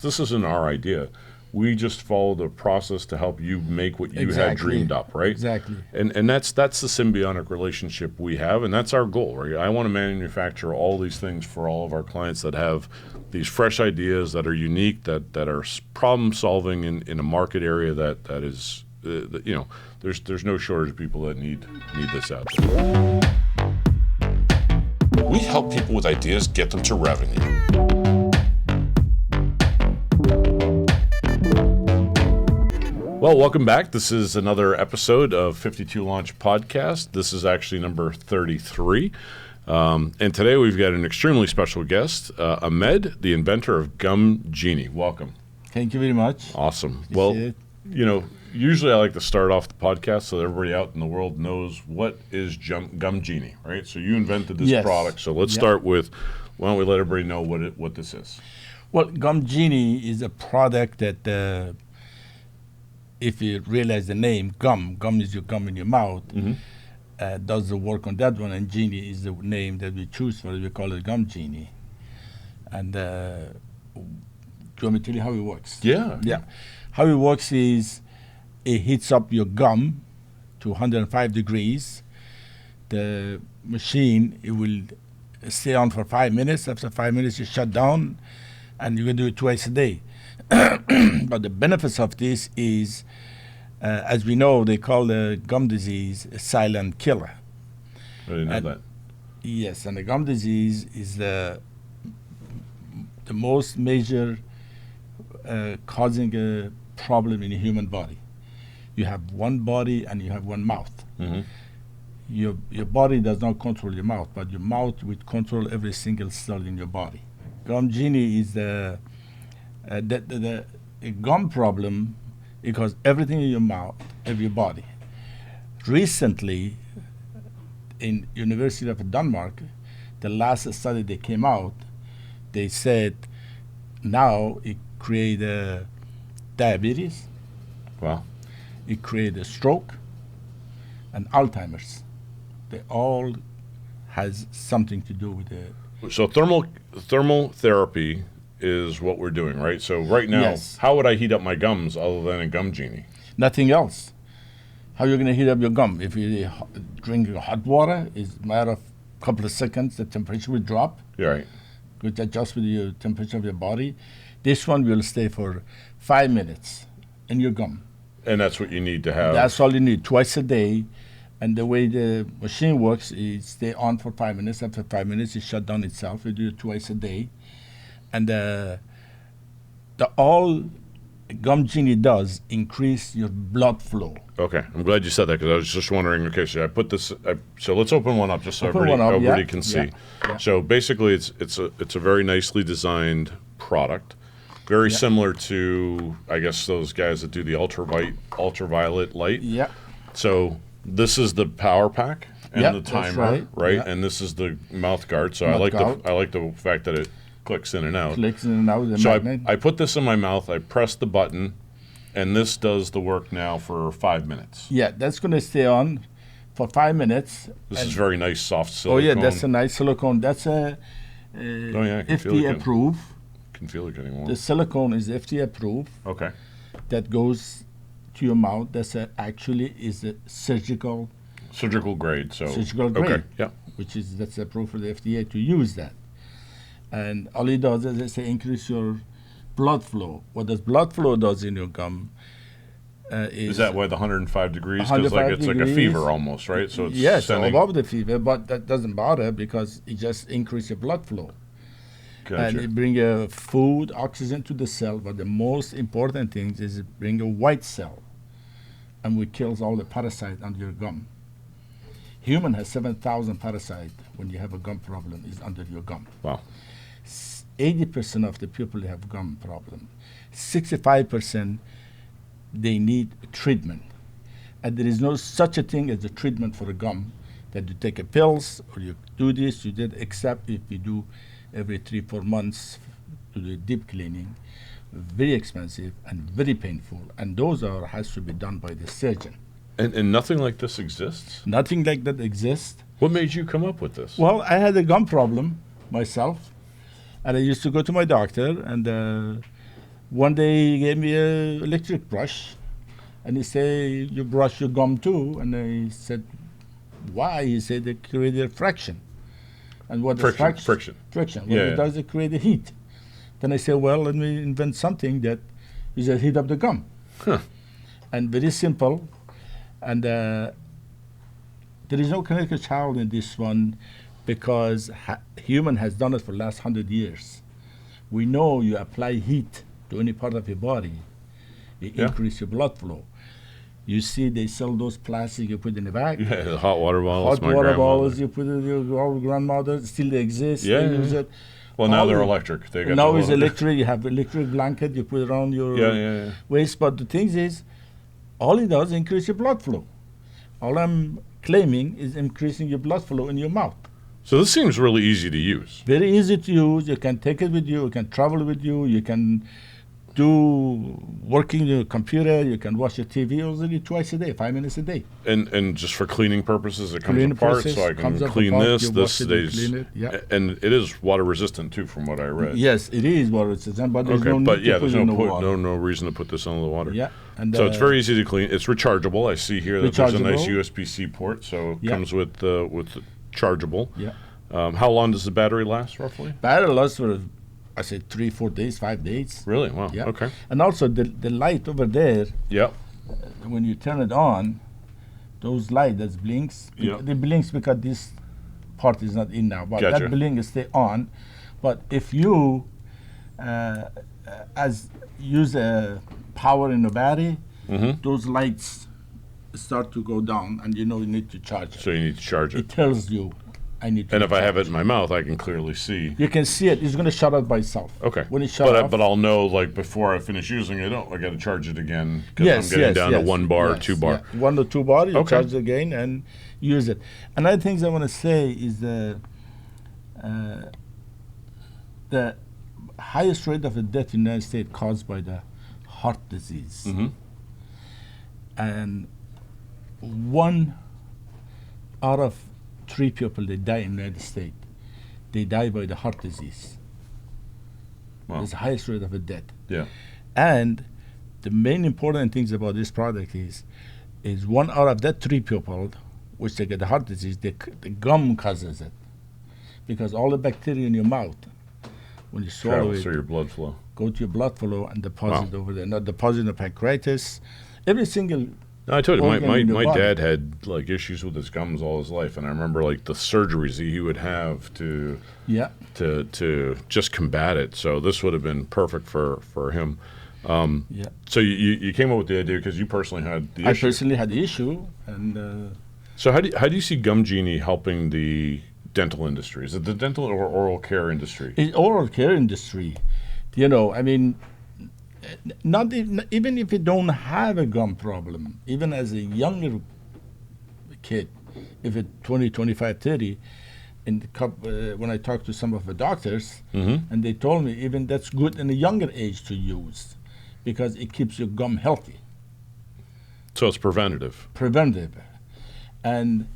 This isn't our idea. We just follow the process to help you make what you had dreamed up, right? Exactly. And that's the symbiotic relationship we have, and that's our goal, right? I want to manufacture all these things for all of our clients that have these fresh ideas that are unique, that are problem solving in a market area that is, there's no shortage of people that need this out there. We help people with ideas get them to revenue. Well, welcome back. This is another episode of 52 Launch Podcast. This is actually number 33. And today we've got an extremely special guest, Ahmad, the inventor of Gum Genii. Welcome. Thank you very much. Awesome. Appreciate Well, usually I like to start off the podcast so that everybody out in the world knows what is Gum Genii, right? So you invented this product. So let's start with, why don't we let everybody know what this is? Well, Gum Genii is a product that, if you realize the name, gum is your gum in your mouth, does the work on that one, and Genie is the name that we choose for it. We call it Gum Genii. And do you want me to tell you how it works? Yeah. How it works is it heats up your gum to 105 degrees. The machine, it will stay on for 5 minutes. After 5 minutes, you shut down, and you can do it twice a day. But the benefits of this is, as we know, they call the gum disease a silent killer. I didn't know that. Yes, and the gum disease is the most major causing a problem in the human body. You have one body and you have one mouth. Mm-hmm. Your body does not control your mouth, but your mouth will control every single cell in your body. Gum Genii is the gum problem because everything in your mouth, every body. Recently, in University of Denmark, the last study that came out, they said now it creates diabetes. Wow. It creates a stroke and Alzheimer's. They all has something to do with it. So thermal therapy is what we're doing, right? So right now, Yes. How would I heat up my gums other than a Gum Genii? Nothing else. How are you going to heat up your gum? If you drink hot water, it's a matter of a couple of seconds, the temperature will drop. Yeah, right. Which adjusts with the temperature of your body. This one will stay for 5 minutes in your gum. And that's what you need to have. That's all you need, twice a day. And the way the machine works is stay on for 5 minutes. After 5 minutes, it shut down itself. You do it twice a day. And the all Gum Genii does increase your blood flow. Okay, I'm glad you said that because I was just wondering. Okay, so I put this. So let's open one up just so Open one up, everybody yeah, can see. yeah. So basically, it's a very nicely designed product, very similar to, I guess, those guys that do the ultraviolet light. Yeah. So this is the power pack and Yeah, the that's timer, right? Yeah. And this is the mouth guard. So Mouth guard. I like the fact that it clicks in and out. Clicks in and out with the So magnet. I put this in my mouth, I press the button, and this does the work now for 5 minutes. Yeah, that's going to stay on for 5 minutes. This is very nice, soft silicone. Oh, yeah, that's a nice silicone. That's a I can feel FDA it. approved. Can feel it getting warm. The silicone is FDA approved. Okay. That goes to your mouth. That's actually is a surgical Surgical grade. grade. Okay. Yeah. That's approved for the FDA to use that. And all it does is increase your blood flow. What does blood flow does in your gum Is that why the 105 degrees? Because 105 it's like a degrees. fever almost, right? So it's yes, sending. above the fever, but that doesn't bother because it just increases your blood flow. Gotcha. And it brings food, oxygen to the cell. But the most important thing is it brings a white cell, and we kills all the parasites under your gum. Human has 7,000 parasites when you have a gum problem is under your gum. Wow. 80% of the people have gum problem. 65% they need treatment. And there is no such a thing as a treatment for a gum that you take a pills or you do this, you did, except if you do every 3-4 months to do deep cleaning. Very expensive and very painful. And those has to be done by the surgeon. And nothing like this exists? Nothing like that exists. What made you come up with this? Well, I had a gum problem myself. And I used to go to my doctor, and One day he gave me a electric brush, and he said, "You brush your gum too?" And I said, "Why?" He said, "They create a friction." And what is friction? Friction. Friction. What Yeah, it yeah. does, it create a heat. Then I said, "Well, let me invent something that is a heat of the gum." Huh. And very simple. And there is no clinical trial in this one because human has done it for the last 100 years. We know you apply heat to any part of your body, you Yeah. increase your blood flow. You see they sell those plastic you put in the bag. Yeah, the hot water bottles. Hot my water grandmother. bottles you put in your old grandmother, still they exist, Yeah, they yeah, use yeah. it. Well, now All they're the- electric. They got Now the it's little- electric, you have electric blanket, you put it on your Yeah, yeah, yeah. waist, but the thing is, all it does is increase your blood flow. All I'm claiming is increasing your blood flow in your mouth. So this seems really easy to use. Very easy to use. You can take it with you can travel with you can do working your computer, you can watch your TV only twice a day, 5 minutes a day. And just for cleaning purposes, it comes Cleaning apart, process, so I comes can up clean apart, this. you This wash it, you stays, clean it, yeah. and it is water resistant too, from what I read. Yes, it is water resistant, but there's Okay, no need but to yeah, put there's it in no the water. no reason to put this under the water. Yeah, and So it's very easy to clean. It's rechargeable. I see here that there's a nice Rechargeable. USB-C port, so it Yeah. comes with the chargeable. Yeah. How long does the battery last, roughly? battery lasts for, I say 3, 4 days, 5 days. Really? Wow. Yeah. Okay. And also the light over there, Yep. when you turn it on, those light that blinks, Yeah. it blinks because this part is not in now, but Gotcha. that blink stay on. But if you as use power in the battery, Mm-hmm. those lights start to go down, and you know you need to charge it. So you need to charge it. It tells you, I need to. And if I charge have it in my mouth, I can clearly see. you can see it. It's going to shut off by itself. Okay. When it shut off. But I'll know, like, before I finish using it, I got to charge it again because Yes, I'm getting yes, down yes, to 1 bar, yes, 2 bar. yeah. 1 or 2 bar, you Okay. charge it again and use it. Another things I want to say is the highest rate of the death in the United States caused by the heart disease. Mm-hmm. And 1 out of 3 people that die in the United States, they die by the heart disease. Wow. It's the highest rate of a death. Yeah. And the main important things about this product is 1 out of that 3 people, which they get the heart disease, the gum causes it. Because all the bacteria in your mouth, when you swallow Travels it, through your blood flow. go to your blood flow and deposit Wow. over there. Not deposit in the pancreatitis. Every single, No, I told you, my, organ my, in the my body. dad had, like, issues with his gums all his life. And I remember, like, the surgeries that he would have to yeah. just combat it. So this would have been perfect for him. Yeah. So you came up with the idea because you personally had the I issue. personally had the issue, and So how do you see Gum Genii helping the dental industry? Is it the dental or oral care industry? in oral care industry, you know, I mean, not even if you don't have a gum problem, even as a younger kid, if it's 20, 25, 30, and when I talked to some of the doctors, Mm-hmm. and they told me even that's good in a younger age to use because it keeps your gum healthy, So it's preventative. preventive. And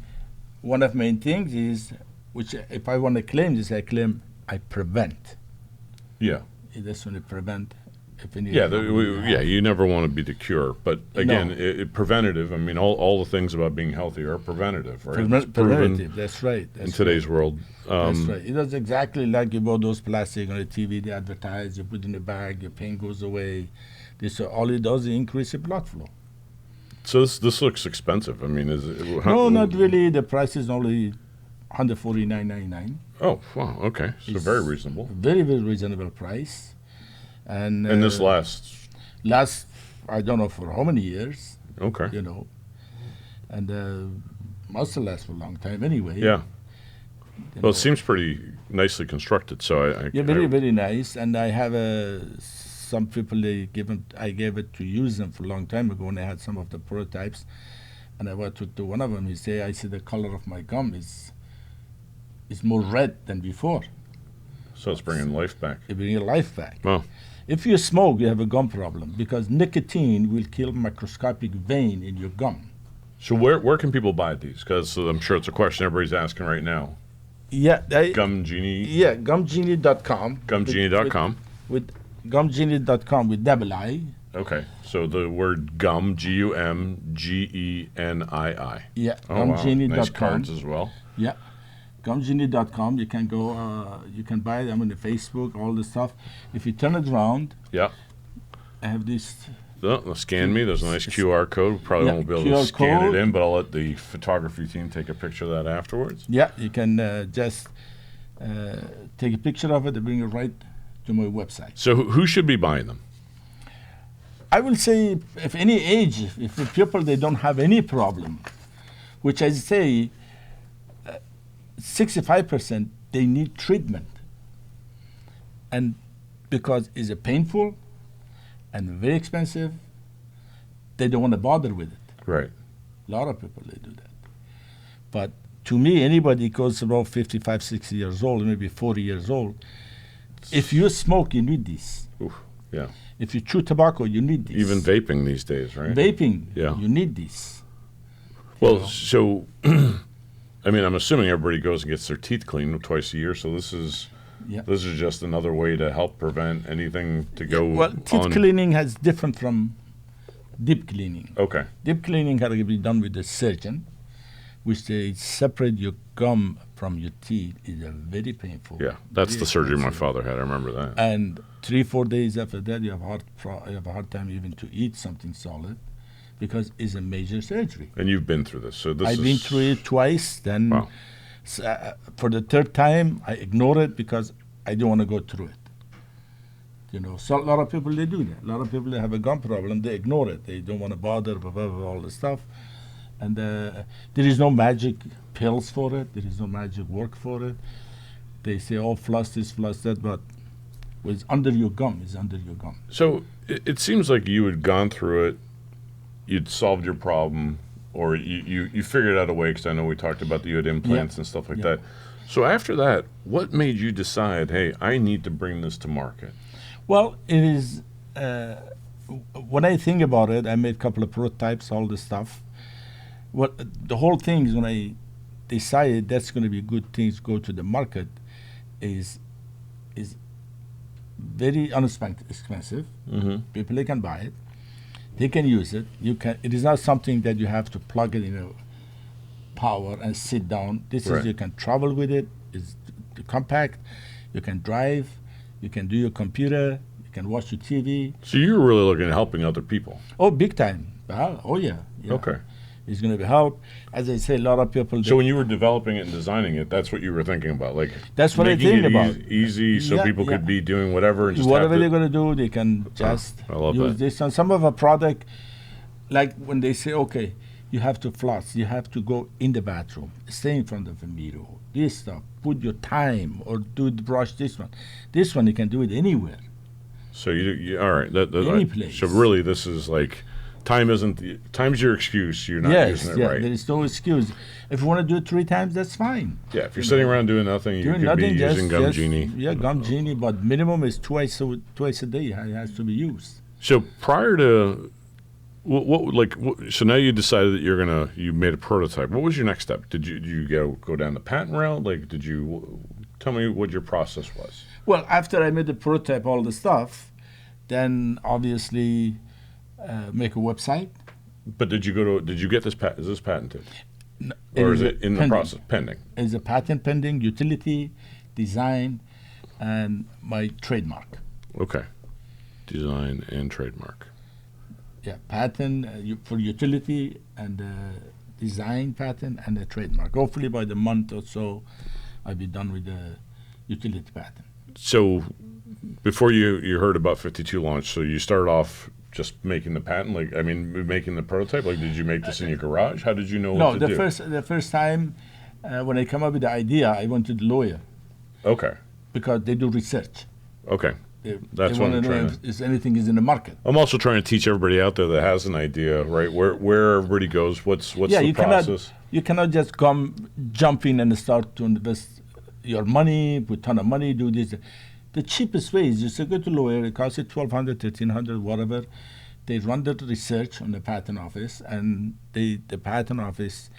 one of my main things is, which if I want to claim this, I claim I prevent. Yeah. That's when you prevent. If any Yeah, problem you have. you never want to be the cure, but again, No. preventative. I mean, all the things about being healthy are preventative, right? It's proven Preventative. That's right. in That's today's world. That's right. It does exactly like you bought those plastic on the TV. They advertise. You put in the bag. Your pain goes away. This all it does is increase your blood flow. So this looks expensive. I mean, is it? No, not really. The price is only $149.99. Oh, wow. Okay, so It's very reasonable. Very reasonable price. And And this lasts. lasts I don't know for how many years. Okay. You know, and must last for a long time anyway. Yeah. you Well, know. it seems pretty nicely constructed. So I Yeah, very nice. And I have some people I gave it to use them for a long time ago, and I had some of the prototypes. And I went to one of them. He said, "I see the color of my gum is more red than before. So it's bringing life back. It brings your life back." Wow. If you smoke, you have a gum problem because nicotine will kill microscopic vein in your gum. So where can people buy these? Because I'm sure it's a question everybody's asking right now. Yeah, Gum Genii. yeah, gumgenie.com. Gumgenie.com. With gumgenii.com with double I. Okay, so the word gum, Gumgenii. Yeah, Oh, wow. gumgenii.com. Nice cards as well. Yeah, gumgenii.com. You can go, you can buy them on the Facebook, all the stuff. If you turn it around, Yeah. I have this. Scan me. There's a nice QR code. We probably Yeah, won't be able QR to scan code. it in, but I'll let the photography team take a picture of that afterwards. Yeah, you can just take a picture of it and bring it right to my website. So who should be buying them? I will say, if any age, if the people they don't have any problem, which I say, 65% they need treatment, and because it's painful and very expensive, they don't want to bother with it. Right. A lot of people they do that. But to me, anybody goes about 55, 60 years old, maybe 40 years old. If you smoke, you need this. Oof, yeah. If you chew tobacco, you need this. Even vaping these days, right? Vaping, Yeah. you need this. Well, know. so I mean, I'm assuming everybody goes and gets their teeth cleaned twice a year. So this is just another way to help prevent anything to go. Well, teeth on. cleaning has different from deep cleaning. Okay. Deep cleaning has to be done with the surgeon, which they separate your gum from your teeth. Is very painful. Yeah, that's very the surgery my expensive. father had. I remember that. And 3-4 days after that, you have you have a hard time even to eat something solid, because it's a major surgery. And you've been through this, so this I've is been through it twice. Then Wow. For the third time, I ignore it because I don't want to go through it. You know, so a lot of people they do that. A lot of people that have a gum problem, they ignore it. They don't want to bother with all the stuff. And there is no magic pills for it. There is no magic work for it. They say, "Oh, floss this, floss that," but it's under your gum. It's under your gum. So it seems like you had gone through it, you'd solved your problem, or you figured out a way, because I know we talked about that you had implants and stuff like Yeah. that. So after that, what made you decide, hey, I need to bring this to market? Well, it is. When I think about it, I made a couple of prototypes, all this stuff. What the whole thing is, when I decided that's going to be good things go to the market, is very expensive. Mm-hmm. People they can buy it, they can use it. You can. It is not something that you have to plug it in a power and sit down. This Right. is you can travel with it. It's compact. You can drive. You can do your computer. You can watch your TV. So you were really looking at helping other people. Oh, big time. Oh yeah. Okay. It's going to be help. As I say, a lot of people. So when you were developing it and designing it, that's what you were thinking about, like That's what I making think it about. easy so Yeah, people could yeah. be doing whatever and just whatever have they're to, going to do, they can just I love use that. this. And some of a product, like when they say, okay, you have to floss, you have to go in the bathroom, stay in front of a mirror, this stuff, put your time, or do the brush this one. This one, you can do it anywhere. So you all right? Any place. So really, this is like time's your excuse. You're not Yes, using it yeah, right. there is no excuse. If you want to do it 3 times, that's fine. Yeah, if you're sitting around doing nothing, you Doing could be nothing, using Gum just, Genii. Yeah, Gum Genii, but minimum is twice a day. It has to be used. So prior to so now you decided that you made a prototype. What was your next step? Did you go down the patent route? Like, did you tell me what your process was? Well, after I made the prototype, all the stuff, then obviously make a website. But did you get this patent? Is this patented? No, Or is it in the pending. process? Pending. It's a patent pending, utility, design, and my trademark. Okay. Design and trademark. Yeah, patent for utility and design patent and a trademark. Hopefully by the month or so, I'll be done with the utility patent. So before you heard about 52 launch, so you started off just making the patent, making the prototype. Like, did you make this in your garage? How did you know what to do? The first time when I come up with the idea, I went to the lawyer Okay. because they do research. Okay. They That's what want I'm to know trying if anything is in the market. I'm also trying to teach everybody out there that has an idea, right? Where everybody goes, what's the you process? You cannot just jump in and start to invest your money, put ton of money, do this. The cheapest way is just to go to lawyer. It costs you $1,200, $1,300, whatever. They run the research on the patent office, and the patent office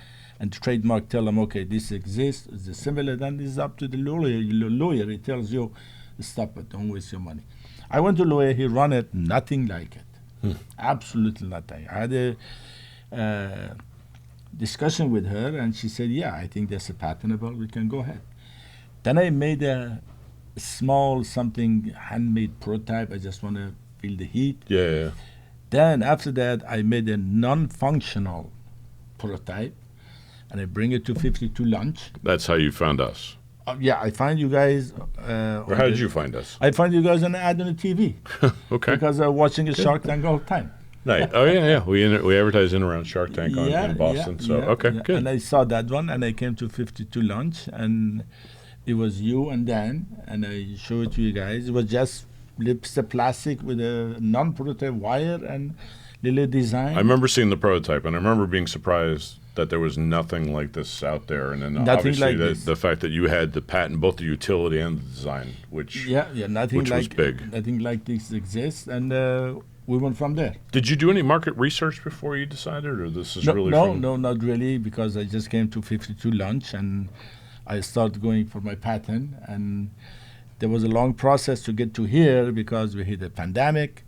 and the trademark tell them, okay, this exists, it's similar. Then it's up to the lawyer. Your lawyer, he tells you, stop it, don't waste your money. I went to lawyer, he run it, nothing like it. Absolutely nothing. I had a discussion with her, and she said, yeah, I think that's a patentable, we can go ahead. Then I made a small something, handmade prototype. I just want to feel the heat. Yeah. Then after that, I made a non-functional prototype, and I bring it to 52 lunch. That's how you found us. Yeah, I find you guys. Or how did you find us? I find you guys on an ad on the TV. Okay. Because I'm watching a Shark Tank all the time. Nice. Oh yeah. We advertise in around Shark Tank in Boston. Okay, good. And I saw that one, and I came to 52 lunch, and it was you and Dan, and I showed it to you guys. It was just lips of plastic with a non-prototype wire and little design. I remember seeing the prototype, and I remember being surprised that there was nothing like this out there. And then Nothing obviously like the fact that you had the patent, both the utility and the design, which nothing which like was big. Nothing like this exists, and we went from there. Did you do any market research before you decided, or this is really No, not really, because I just came to 52 lunch, and I started going for my patent, and there was a long process to get to here because we hit a pandemic,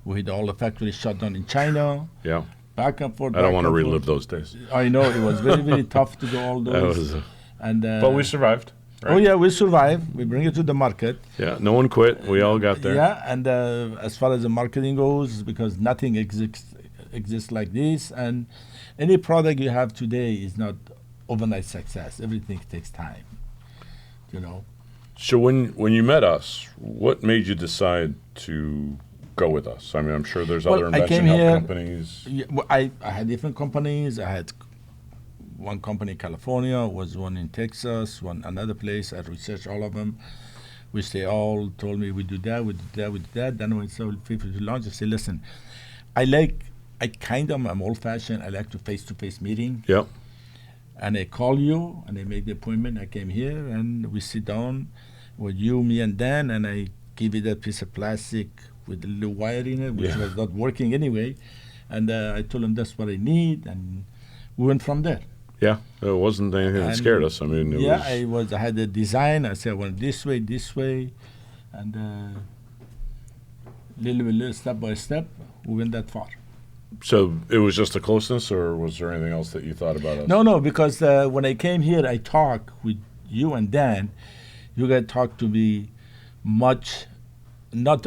we had all the factories shut down in China. Yeah. Back and forth. I don't want to relive those days. I know it was very, very tough to go all those. But we survived. Right? Oh yeah, we survived. We bring it to the market. Yeah, no one quit. We all got there. Yeah, and as far as the marketing goes, because nothing exists like this, and any product you have today is not overnight success. Everything takes time. So when you met us, what made you decide to go with us? I mean, I'm sure there's other invention health companies. Yeah, well, I had different companies. I had one company in California, was one in Texas, one another place. I researched all of them, which they all told me we do that, we do that, we do that. Then when I saw people to launch, I said, listen, I'm old-fashioned. I like to face-to-face meeting. Yep. And I call you, and I make the appointment. I came here, and we sit down with you, me, and Dan, and I give you that piece of plastic with a little wire in it, which was not working anyway. And I told him that's what I need, and we went from there. Yeah, it wasn't anything that scared us. I mean, I had a design. I said I want this way, and little step by step, we went that far. So it was just the closeness, or was there anything else that you thought about us? No, because when I came here, I talked with you and Dan. You guys talked to me much, not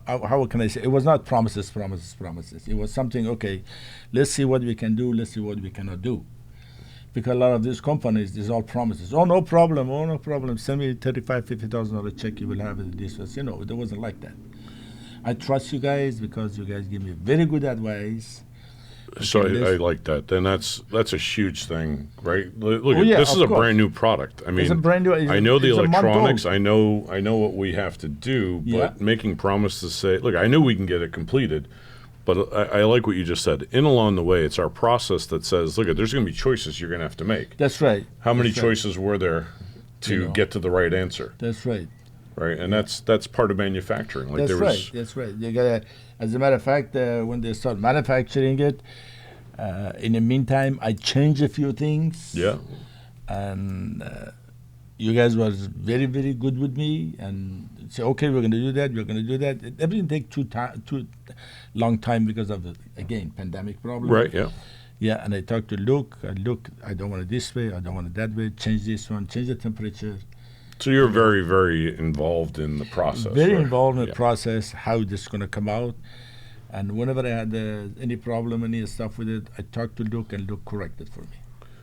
how can I say? It was not promises. It was something, okay, let's see what we can do, let's see what we cannot do. Because a lot of these companies, there's all promises. Oh, no problem. Send me $35,000, $50,000 check, you will have it. This was, it wasn't like that. I trust you guys because you guys give me very good advice. So I like that. And that's a huge thing, right? Look, yeah, this is a course. brand new product. I mean, it's a brand new. I know the it's electronics. I know what we have to do. But making promises, say, look, I know we can get it completed. But I like what you just said. In along the way, it's our process that says, look, there's going to be choices you're going to have to make. That's right. How many choices were there to get to the right answer? That's right. Right, and that's part of manufacturing. Like That's right. You gotta, as a matter of fact, when they start manufacturing it, in the meantime, I changed a few things. Yeah. And you guys was very, very good with me, and say, okay, we're going to do that. We're going to do that. Everything take too long time because of the pandemic problem. Right. Yeah. Yeah, and I talked to Luke. Luke, I don't want it this way. I don't want it that way. Change this one. Change the temperature. So you're very, very involved in the process. Very involved in the process, how this is going to come out. And whenever I had any problem, any stuff with it, I talked to Luke, and Luke corrected for me.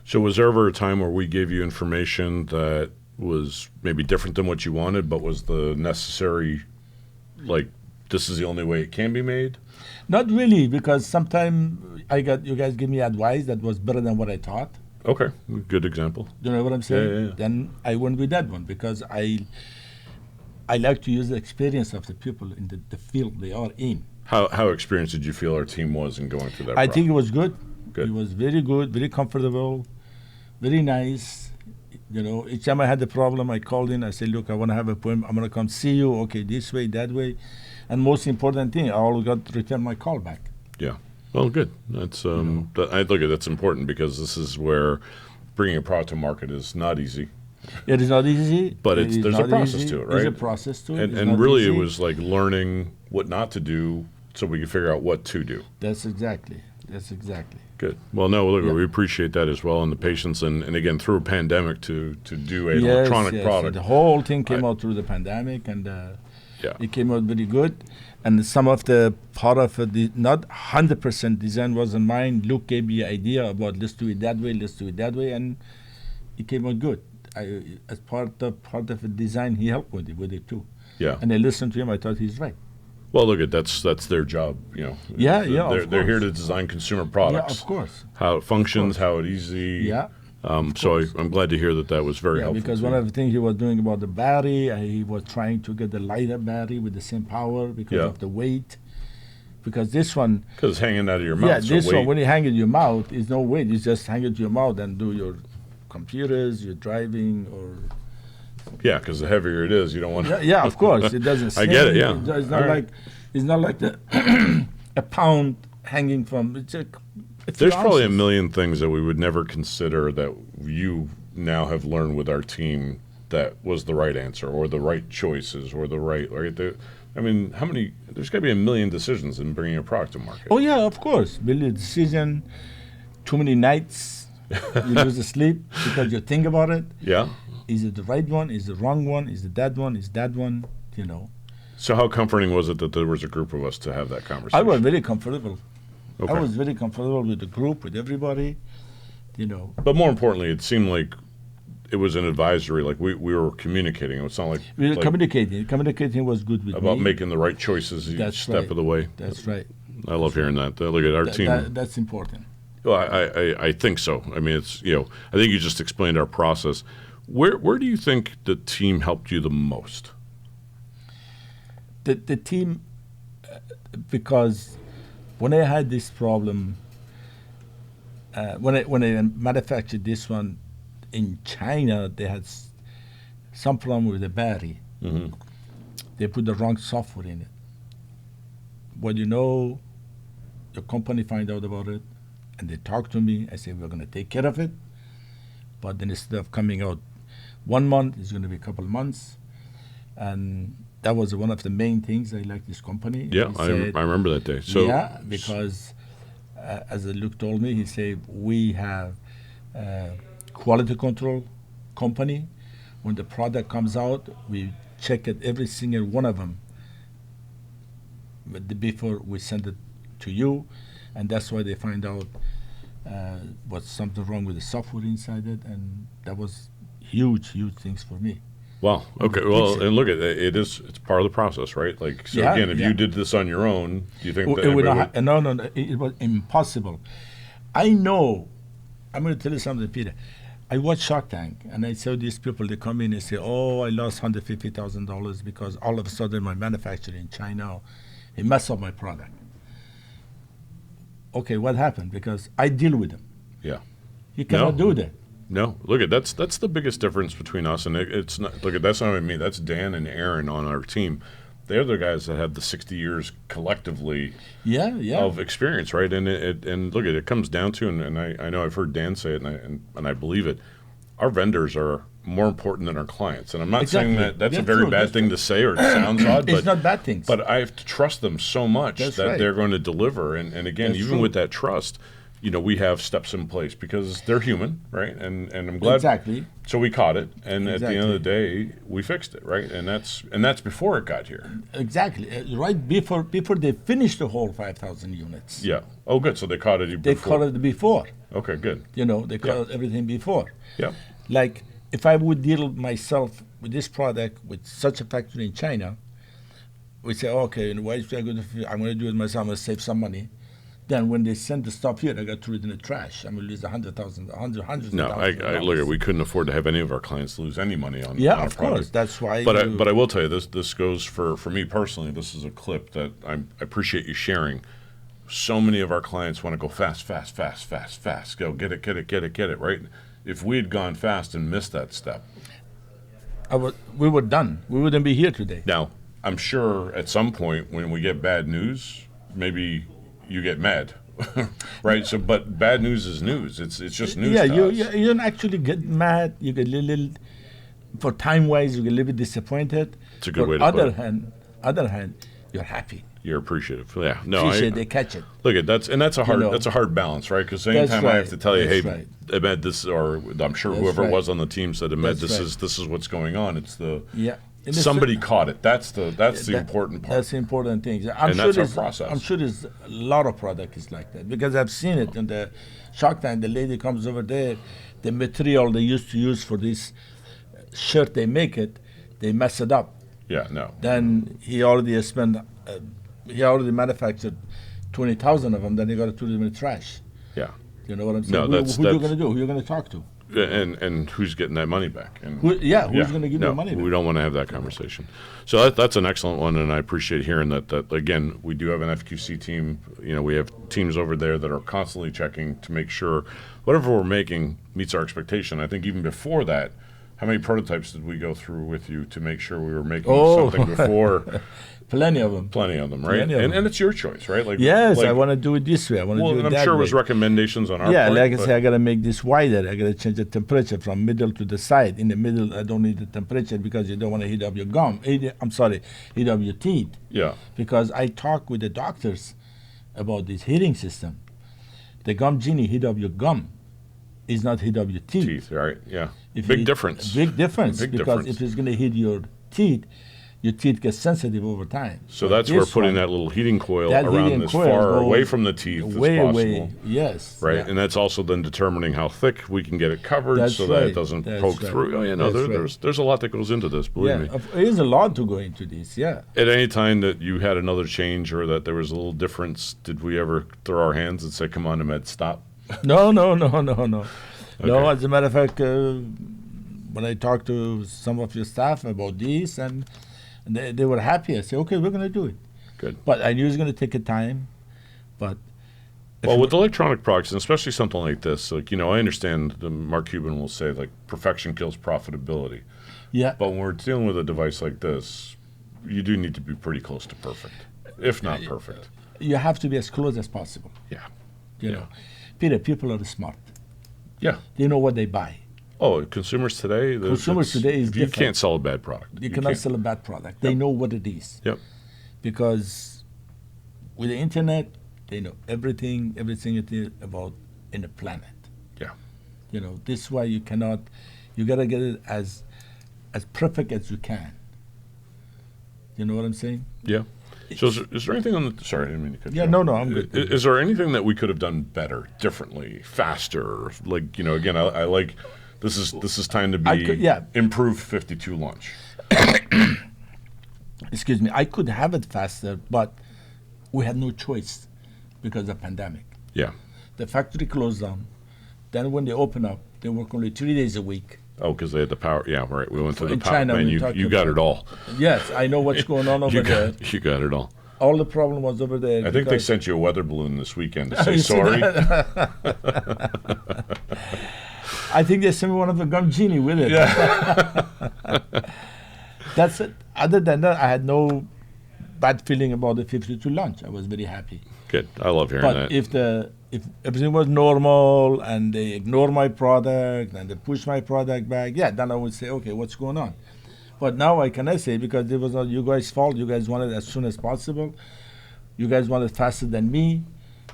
So was there ever a time where we gave you information that was maybe different than what you wanted, but was the necessary, like, this is the only way it can be made? Not really, because sometimes you guys give me advice that was better than what I thought. Okay, good example. You know what I'm saying? Yeah. Then I went with that one because I like to use the experience of the people in the field they are in. How experienced did you feel our team was in going through that I process? think it was good. Good. It was very good, very comfortable, very nice. Each time I had the problem, I called in. I said, look, I want to have an appointment. I'm going to come see you. Okay, this way, that way. And most important thing, I always got to return my call back. Yeah. Well, good. That's I look at that's important because this is where bringing a product to market is not easy. It is not easy. But It is there's a not process easy. to it, There's a right? process to it. And It's and not really, easy. it was like learning what not to do, so we could figure out what to do. That's exactly. That's exactly. Good. Well, no, look, Yeah. we appreciate that as well, and the patience, and again through a pandemic to do an Yes, electronic yes. product. The whole thing came I- out through the pandemic, and Yeah. it came out very good. And some of the part of the not 100% design wasn't mine. Luke gave me an idea about let's do it that way, let's do it that way, and it came out good. As part of the design, he helped with it too. Yeah. And I listened to him. I thought he's right. Well, look, that's their job. You know. Yeah, yeah, of They're here course. to design consumer Yeah, products. of course. How it functions, how it easy. Yeah. So I'm glad to hear that was very Yeah, helpful. because to one you. of the things he was doing about the battery, he was trying to get the lighter battery with the same power because Yeah. of the weight. Because this one, Because it's hanging out of your mouth. yeah, so this one weight- when you hang it in your mouth, is no weight. You just hang it to your mouth and do your computers, your driving, or Yeah, because the heavier it is, you don't want. yeah, of course, it doesn't. I get it, sink. yeah. It's not All right. it's not like the a pound hanging from. It's a few There's probably a ounces. million things that we would never consider that you now have learned with our team that was the right answer or the right choices or the right. I mean, how many? There's got to be a million decisions in bringing a product to market. Oh yeah, of course. Build a decision. Too many nights, you lose the sleep because you think about it. Yeah. Is it the right one? Is it the wrong one? Is it that one? Is that one? You know. So how comforting was it that there was a group of us to have that conversation? I was very comfortable. Okay. I was very comfortable with the group, with everybody. You know. But more importantly, it seemed like it was an advisory. Like we were communicating. It's not like, We were like communicating. Communicating was good with about me. making the right choices each That's step right. of the way. That's right. I love hearing that. Look at our team. That's important. Well, I think so. I mean, it's I think you just explained our process. Where do you think the team helped you the most? The team, because when I had this problem, when I manufactured this one in China, they had some problem with the battery. Mm-hmm. They put the wrong software in it. Well, you know, the company find out about it, and they talk to me. I say, we're going to take care of it. But then instead of coming out 1 month, it's going to be a couple of months. And that was one of the main things I like this company. Yeah, He I said, remember that day. So yeah, because as Luke told me, he said, we have quality control company. When the product comes out, we check it, every single one of them before we send it to you. And that's why they find out what's something wrong with the software inside it. And that was huge things for me. wow. Okay. Well, and look at it. It's part of the process, right? Like so. Yeah, Again, if yeah. you did this on your own, do you think that It would anybody not no, it was impossible. I know. I'm going to tell you something, Peter. I watch Shark Tank, and I saw these people. They come in and say, "Oh, I lost $150,000 because all of a sudden my manufacturer in China, he messed up my product." Okay, what happened? Because I deal with them. Yeah. He cannot No. do that. No, look at that's the biggest difference between us and it's not. Look at that's not even me. That's Dan and Aaron on our team. They're the guys that have the 60 years collectively Yeah, yeah. of experience, right? And and look at it comes down to, and I know I've heard Dan say it, and I believe it. Our vendors are more important than our clients, and I'm not saying Exactly. that that's a That's very true. bad That's thing to say or it sounds odd, It's but not bad things. but I have to trust them so much That's that right. they're going to deliver. And again, That's even true. with that trust, we have steps in place because they're human, right? And I'm glad. Exactly. So we caught it, and at the end of the Exactly. day, we fixed it, right? And that's before it got here. Exactly. Right before they finished the whole 5,000 units. Yeah. Oh, good. So they caught it They before. caught it before. Okay, good. They caught everything before. Yeah. Like, if I would deal myself with this product with such a factory in China, we say, okay, why is I'm going to do it myself, I'm going to save some money. Then when they send the stuff here, I got to throw it in the trash. I'm going to lose hundreds No, of thousands I of look at. dollars. We couldn't afford to have any of our clients lose any money on. Yeah, on a of course. product. That's why. But I will tell you this goes for me personally. This is a clip that I appreciate you sharing. So many of our clients want to go fast. Go get it. Right. If we had gone fast and missed that step, we were done. We wouldn't be here today. now I'm sure at some point when we get bad news, maybe you get mad, right? So, but bad news is news. It's just news. Yeah, to you us. don't actually get mad. You get a little for time-wise, you're a little bit disappointed. It's a good For way to put it. Other hand, you're happy. You're appreciative. Yeah. No, Appreciate they catch it. look at that's a hard know. that's a hard balance, right? Because That's anytime I have right. to tell you, That's hey, right. Ahmed, this, or I'm sure That's whoever right. was on the team said, Ahmed, That's right. this is what's going on. It's the Yeah. And it's somebody so- caught it. That's the that- important part. That's the important thing. And that's our process. I'm sure there's a lot of product is like that because I've seen it in the Shark Tank. The lady comes over there, the material they used to use for this shirt they make it, they mess it up. Yeah. No. Then he already manufactured 20,000 of them. Then he got to throw them in the trash. Yeah. You know what I'm saying? No, who that's- you that's- going to do? Who you going to talk to? And who's getting that money back? And Who's going to give no, you money back? We don't want to have that conversation. So that's an excellent one, and I appreciate hearing that. Again, we do have an FQC team. You know, we have teams over there that are constantly checking to make sure whatever we're making meets our expectation. I think even before that, how many prototypes did we go through with you to make sure we were making something before? Plenty of them. Plenty of them, right? Plenty of them. And it's your choice, right? Like Yes, like, I want to do it this way. I want to well, do it and I'm that sure it way. was recommendations on our Yeah, part. like I but- say, I gotta make this wider. I gotta change the temperature from middle to the side. In the middle, I don't need the temperature because you don't want to heat up your heat up your teeth. yeah, Because I talk with the doctors about this heating system. The Gum Genii heat up your gum, is not heat up your teeth. teeth, right? Yeah, If big it- difference. Big difference. Big because difference. if it's gonna hit your teeth get sensitive over time. So But that's where this putting one, that little heating coil that around heating this coil far away goes from the teeth as way possible. away. Yes. Right, yeah. and that's also then determining how thick we can get it covered That's so that it right. doesn't That's poke right. through. Oh, yeah, no, That's right. there's a lot that goes into this. Believe me. There's a lot to go into this. Yeah. At any time that you had another change or that there was a little difference, did we ever throw our hands and say, "Come on, Ahmed, stop"? No. No, Okay. as a matter of fact, when I talked to some of your staff about this, and they were happy, I said, okay, we're going to do it. Good. But I knew it was going to take a time. But Well, with electronic products, and especially something like this, like, you know, I understand the Mark Cuban will say, like, perfection kills profitability. yeah, But when we're dealing with a device like this, you do need to be pretty close to perfect, if not perfect. you have to be as close as possible. Yeah. You Yeah. know, Peter, people are smart. Yeah. They know what they buy. Oh, consumers today. Consumers today is you different. can't sell a bad product. You cannot can't. sell a bad product. They know what it is. Yep. Because with the internet, they know everything it is about in the planet. Yeah. You know, this is why you gotta get it as perfect as you can. You know what I'm saying? Yeah. So is there anything on the? Sorry, I didn't mean to cut you Yeah, off. no, I'm good. Is there anything that we could have done better, differently, faster? Like, you know, again, I like this is time to be yeah. improved 52 lunch. Excuse me, I could have it faster, but we had no choice because of pandemic. Yeah. The factory closed down. Then when they open up, they work only 3 days a week. Oh, because they had the power. Yeah, right. We went through the In power. China, Man, we you talked got about- it all. Yes, I know what's going on over there. You got it all. All the problem was over there. I think they because- sent you a weather balloon this weekend to say You see sorry. I think they sent me one of the Gum Genii with it. Yeah. That's it. Other than that, I had no bad feeling about the 52 lunch. I was very happy. Good. I love hearing But that. if everything was normal and they ignore my product and they push my product back, yeah, then I would say, okay, what's going on? But now I cannot say because it was not you guys' fault. You guys wanted as soon as possible. You guys wanted faster than me,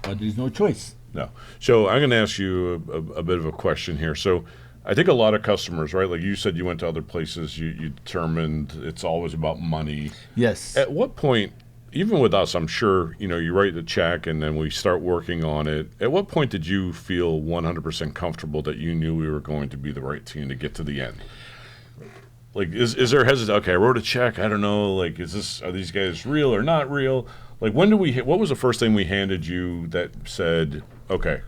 but there's no choice. No. So I'm going to ask you a bit of a question here. So I think a lot of customers, right? Like you said, you went to other places. You determined it's always about money. Yes. At what point, even with us, I'm sure, you know, you write the check and then we start working on it. At what point did you feel 100% comfortable that you knew we were going to be the right team to get to the end? Like, is there hesitation? Okay, I wrote a check. I don't know. Like, are these guys real or not real? Like, when do what was the first thing we handed you that said, okay,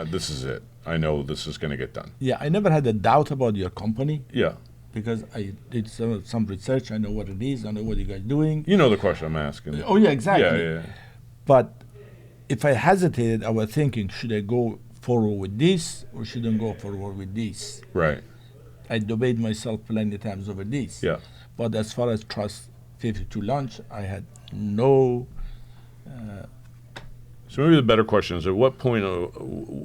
this is it. I know this is going to get done. Yeah, I never had a doubt about your company Yeah. because I did some research. I know what it is. I know what you guys are doing. You know the question I'm asking. Oh, yeah, exactly. Yeah. But if I hesitated, I was thinking, should I go forward with this or shouldn't go forward with this? Right. I debated myself plenty times over this. Yeah. But as far as Trust 52 launch, I had no So maybe the better question is, at what point,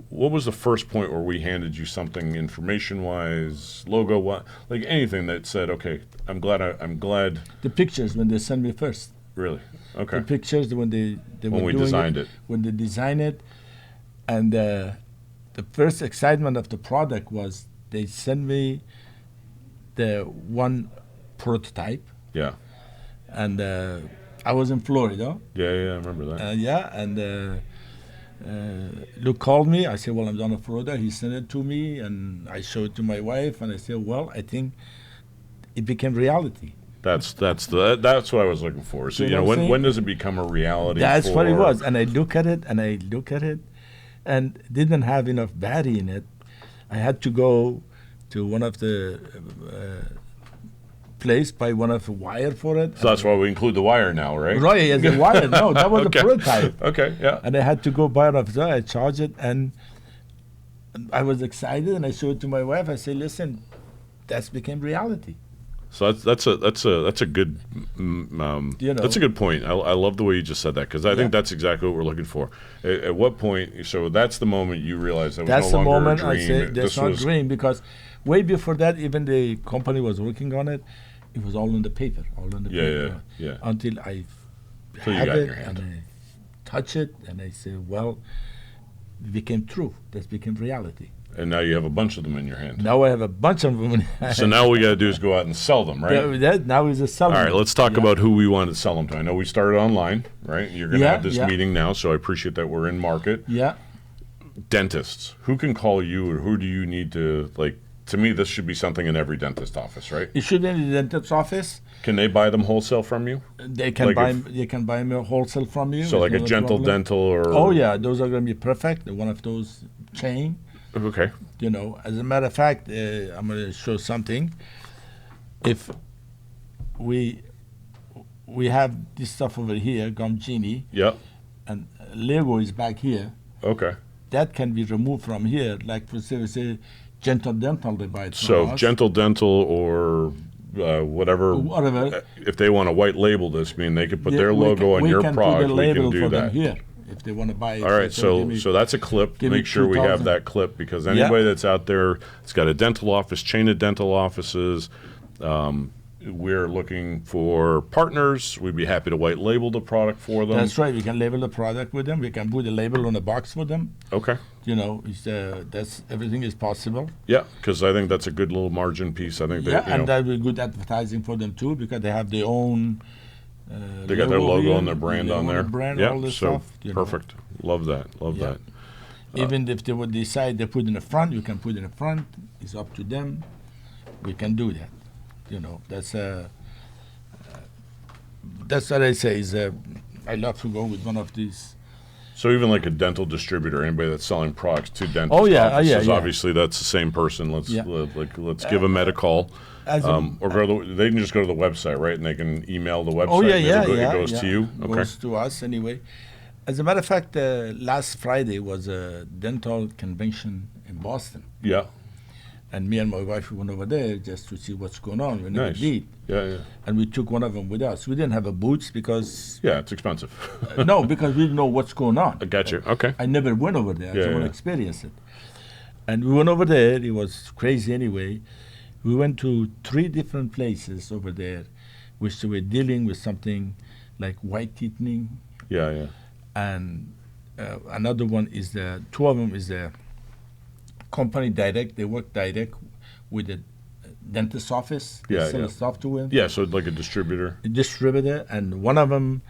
what was the first point where we handed you something information-wise, logo-wise, like anything that said, okay, I'm glad. The pictures when they sent me first. Really? Okay. The pictures when they When were we doing designed it. When they designed it, and the first excitement of the product was they sent me the one prototype, Yeah. and I was in Florida. Yeah, I remember that. Luke called me. I said, well, I'm down in Florida. He sent it to me, and I showed it to my wife, and I said, well, I think it became reality. That's what I was looking for. So, You know what I'm when does it become a reality? That's what it for- was. And I look at it, and didn't have enough battery in it. I had to go to one of the place, buy one of the wire for it. So that's why we include the wire now, right? Right, as a wire. No, that was Okay. the prototype. Okay, yeah. And I had to go buy it off there. I charged it, and I was excited, and I showed it to my wife. I said, listen, that's became reality. So that's a good that's a good point. I love the way you just said that, because I think that's exactly what we're looking for. At what point? So that's the moment you realize that was That's no the longer moment a I dream. said that's This not a was- dream, because way before that, even the company was working on it. It was all in the paper, paper. Yeah. Until I Till you had got in it your hand. and I touch it, and I said, well, it became true. That became reality. And now you have a bunch of them in your hand. Now I have a bunch of them. So now what we got to do is go out and sell them, right? That now is a selling. All right, let's talk Yeah. about who we want to sell them to. I know we started online, right? You're going to Yeah, have this yeah. meeting now, so I appreciate that we're in market. Yeah. Dentists, who can call you, or who do you need to, like, to me, this should be something in every dentist office, right? It should be in the dentist's office. Can they buy them wholesale from you? They can Like buy. if- They can buy them wholesale from you. So There's like a no Gentle problem. Dental or... Oh yeah, those are going to be perfect. One of those chain. Okay. You know, as a matter of fact, I'm going to show something. If we have this stuff over here, Gum Genii, Yep. and Lego is back here, Okay. that can be removed from here. Like for say Gentle Dental, they buy it from So us. Gentle Dental or whatever, Whatever. if they want to white label this, mean they could put Yeah, their we logo can- on we your can product, put a we label can do for them that. here if they want to buy it. All right, They say, "Give so me-" so that's a clip. give me Make sure we have 2,000. that clip, because anybody that's out there that's got a dental office, chain of dental offices, we're looking for partners. We'd be happy to white label the product for them. That's right. We can label the product with them. We can put a label on the box for them. Okay. You know, that's everything is possible. Yeah, because I think that's a good little margin piece. I think Yeah, that, you and know, that will be good advertising for them too, because they have their own. they got their logo here, and their brand their on own there. Brand, yeah, all this so stuff. You know. perfect. Love that. Love Yeah. that. Even if they would decide they put in the front, you can put in the front. It's up to them. We can do that. You know, that's what I say. Is I love to go with one of these. So even like a dental distributor, anybody that's selling products to dentist Oh, yeah, offices, yeah. obviously that's the same person. Let's Yeah. let's give them a call, As a- or go to they can just go to the website, right? And they can email the website. Oh yeah, and yeah, it'll go- yeah. It goes yeah. to you. Okay. Goes to us anyway. As a matter of fact, last Friday was a dental convention in Boston, Yeah. and me and my wife went over there just to see what's going on. We never Nice. did, Yeah. and we took one of them with us. We didn't have a boots because Yeah. It's expensive. no, because we didn't know what's going on. I got you. Okay. I never went over there. Yeah, I want to yeah. experience it. And we went over there. It was crazy anyway. We went to 3 different places over there, which were dealing with something like white teething, Yeah. and another one is 2 of them is the company direct. They work direct with the dentist office. They Yeah, sell yeah. stuff to him. Yeah. So like a distributor. A distributor, and one of them,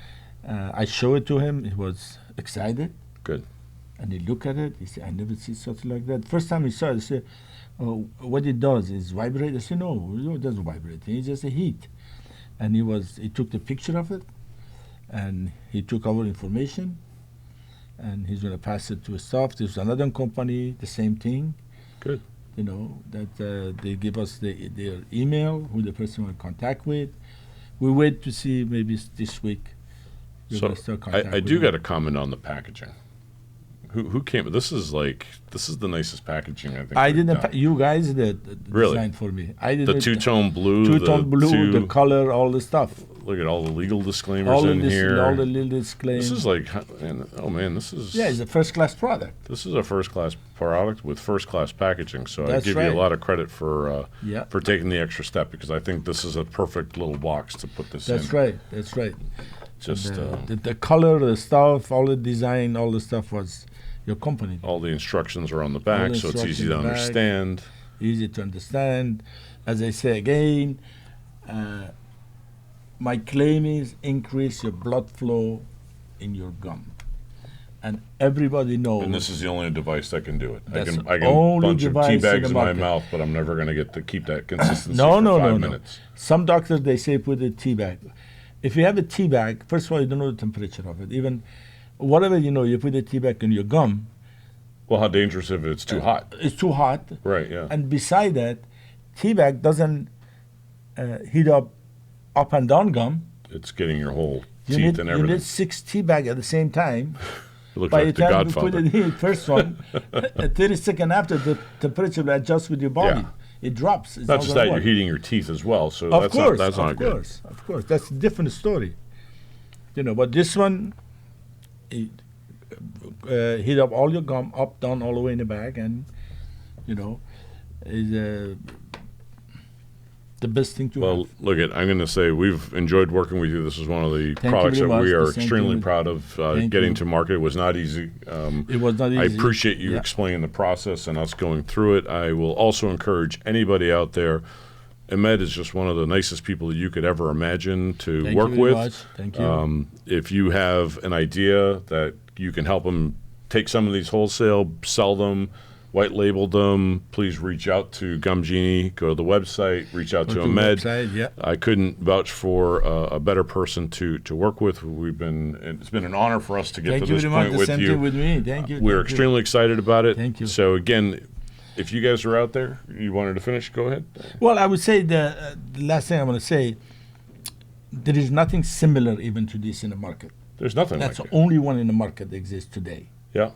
I showed it to him. He was excited. Good. And he looked at it. He said, "I never see something like that." First time he saw it, he said, "Oh, what it does is vibrate." I said, "No, it doesn't vibrate. It's just a heat." And he took the picture of it, and he took our information, and he's going to pass it to his staff. There's another company, the same thing. Good. You know that they give us their email, who the person will contact with. We wait to see maybe this week. We're So gonna start contact I with do them. got to comment on the packaging. Who came? This is the nicest packaging I think. I we've didn't. done. You guys did Really? designed for me. I did The it. two-tone blue. Two-tone blue, the two- color, all the stuff. look at all the legal disclaimers all in here. all the little disclaimers. This is like, oh man, this is it's a first-class product. This is a first-class product with first-class packaging. So I That's give right. you a lot of credit for Yeah. for taking the extra step, because I think this is a perfect little box to put this in. That's right. That's right. Just The color, the stuff, all the design, all the stuff was your company. all the instructions are on the back, the so it's easy instructions to in the back. understand. Easy to understand. As I say again, my claim is increase your blood flow in your gum, and everybody knows. And this is the only device that can do it. I That's can the only bunch of device tea in bags the in my market. mouth, but I'm never going to get to keep that consistency No, for no, 5 no, minutes. no. Some doctors they say put a tea bag. If you have a tea bag, first of all you don't know the temperature of it. Even whatever you put a tea bag in your gum, Well, how dangerous if it's too hot? it's too hot. Right, yeah. And beside that, tea bag doesn't heat up and down gum. It's getting your whole You teeth need, and you everything. need 6 tea bags at the same time. It looks By like the the time you put Godfather. it in, first one, 30 seconds after, the temperature will adjust with your body. Yeah. It drops. It's Not just gonna that, you're work. heating your teeth as well, so Of that's course, not of good. course, of course. That's a different story. But this one, it heat up all your gum, up, down, all the way in the bag, and, is the best thing to Well, have. look I'm going to say we've enjoyed working with you. This is one of the Thank you products very that we much. are The same extremely to you. proud of Thank getting you. to market. It was not easy. It was not easy. I appreciate you Yeah. explaining the process and us going through it. I will also encourage anybody out there. Ahmed is just one of the nicest people that you could ever imagine to Thank work you very with. much. Thank you. If you have an idea that you can help them take some of these wholesale, sell them, white label them, please reach out to Gum Genii. Go to the website, reach out Go to to Ahmed. website, yeah. I couldn't vouch for a better person to work with. It's been an honor for us to get Thank to you this very much. point The with same you. thing with me. Thank you. We're thank you. extremely excited about it. Thank you. So again, if you guys are out there, you wanted to finish, go ahead. Well, I would say the last thing I want to say, there is nothing similar even to this in the market. There's nothing That's like the it. only one in the market that exists today. Yeah.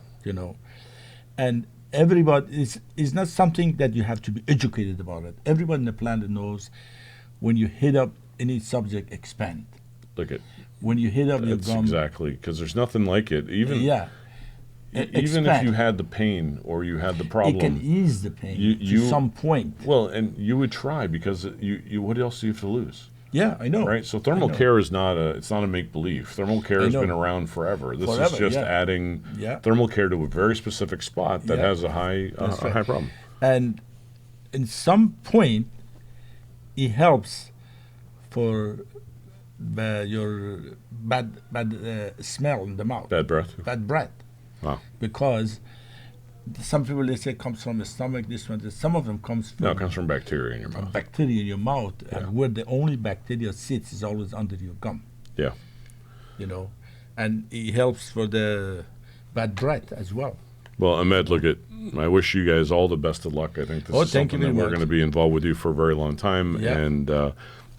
And everybody is not something that you have to be educated about it. Everybody on the planet knows when you hit up any subject, expand. Look at When you hit up your that's gum, exactly, because there's nothing like it. Even yeah, even if expand. you had the pain or you had the it problem, can ease the pain You- to some point. well, and you would try, because you what else do you have to lose? Yeah, I know. Right, so thermal I know. care is not a make believe. Thermal care I has know. been around forever. This Forever, is just yeah. adding Yeah. thermal care to a very specific spot that Yeah. has a high That's right. high problem. And in some point, it helps for your bad smell in the mouth, Bad breath. bad breath, Wow. because some people they say it comes from the stomach. This one, some of them comes from No, it comes from bacteria in your mouth. bacteria in your mouth, Yeah. and where the only bacteria sits is always under your gum. Yeah. And it helps for the bad breath as well. Well, Ahmed, I wish you guys all the best of luck. I think this is Thank you something that very we're much. going to be involved with you for a very long time, Yeah. and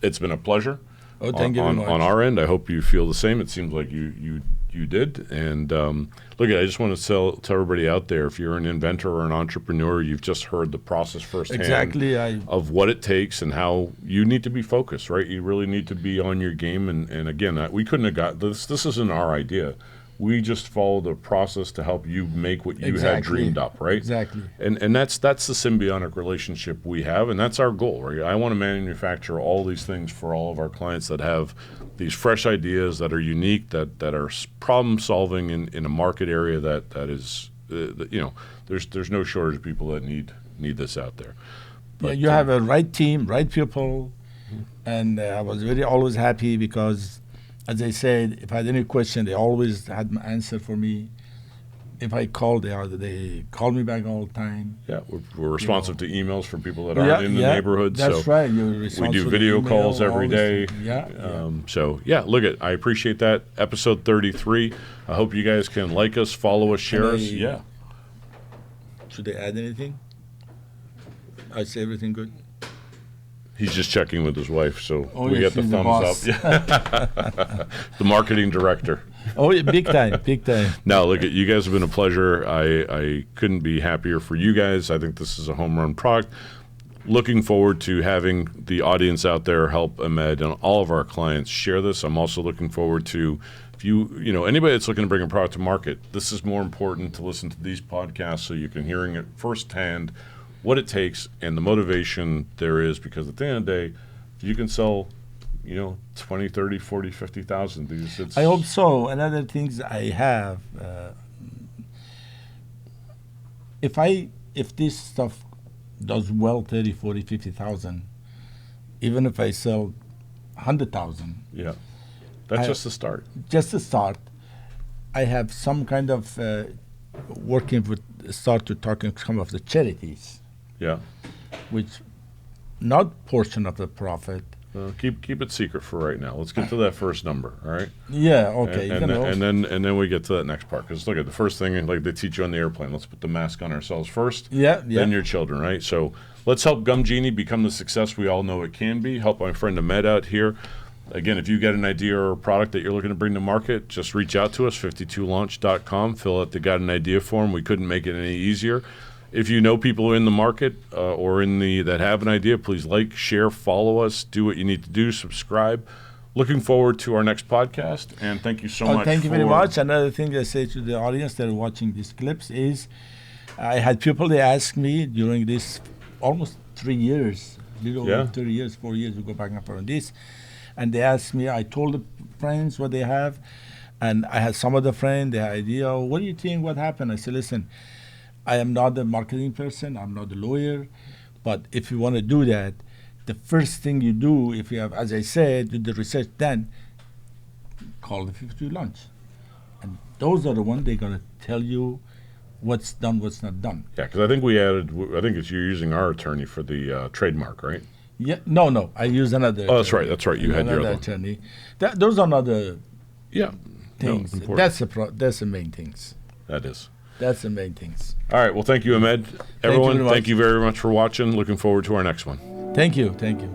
it's been a pleasure. Thank you very much. On our end, I hope you feel the same. It seems like you did. And I just want to tell everybody out there, if you're an inventor or an entrepreneur, you've just heard the process firsthand. Exactly. Of what it takes and how you need to be focused, right? You really need to be on your game. And again, we couldn't have got this. This isn't our idea. We just follow the process to help you make what you had Exactly. dreamed up, right? Exactly. And that's the symbiotic relationship we have, and that's our goal, right? I want to manufacture all these things for all of our clients that have these fresh ideas that are unique, that are problem solving in a market area that is, there's no shortage of people that need this out there. Yeah, But, you have a right team, right people, and I was always happy because, as I said, if I had any question, they always had an answer for me. If I called, they call me back all the time. Yeah, we're responsive to emails from people that aren't in the neighborhood. That's so right. You're we responsible do for video email, calls every all this day. thing. Yeah. So I appreciate that. Episode 33. I hope you guys can like us, follow us, share us. Yeah. Should I add anything? I say everything good. He's just checking with his wife, so Oh, we yes, get the she's the thumbs up. Yeah. The marketing director. Oh, yeah, big time, big time. No, you guys have been a pleasure. I couldn't be happier for you guys. I think this is a home run product. looking forward to having the audience out there help Ahmed and all of our clients share this. I'm also looking forward to, if anybody that's looking to bring a product to market, this is more important to listen to these podcasts so you can hearing it firsthand, what it takes and the motivation there is, because at the end of the day, if you can sell 20, 30, 40, 50,000. I hope so. Another things I have, if this stuff does well, 30, 40, 50,000, even if I sell 100,000. Yeah, that's just the start. Just the start. I have some kind of start to talking to some of the charities. Yeah. Which not portion of the profit. Keep it secret for right now. Let's get to that first number, all right? Yeah, okay. And then we get to that next part, because look at the first thing, like they teach you on the airplane. Let's put the mask on ourselves first. Yeah. Then your children, right? So let's help Gum Genii become the success we all know it can be. Help my friend Ahmed out here. Again, if you got an idea or a product that you're looking to bring to market, just reach out to us, 52launch.com. Fill out the Got an Idea form. We couldn't make it any easier. If you know people in the market or that have an idea, please like, share, follow us, do what you need to do, subscribe. Looking forward to our next podcast, and thank you so much. Thank you very much. Another thing I say to the audience that are watching these clips is, I had people they ask me during this almost 3 years, little over 3 years, 4 years, we go back and forth on this, and they asked me, I told the friends what they have, and I had some of the friends, the idea, what do you think, what happened? I said, listen, I am not a marketing person. I'm not a lawyer. But if you want to do that, the first thing you do, if you have, as I said, do the research, then call the 52 Launch. And those are the ones they're going to tell you what's done, what's not done. Yeah, because I think you're using our attorney for the trademark, right? Yeah, no, I use another. Oh, that's right. You had your other attorney. Those are not the things. No, that's the main things. That is. That's the main things. All right. Well, thank you, Ahmed. Everyone, thank you very much for watching. Looking forward to our next one. Thank you. Thank you.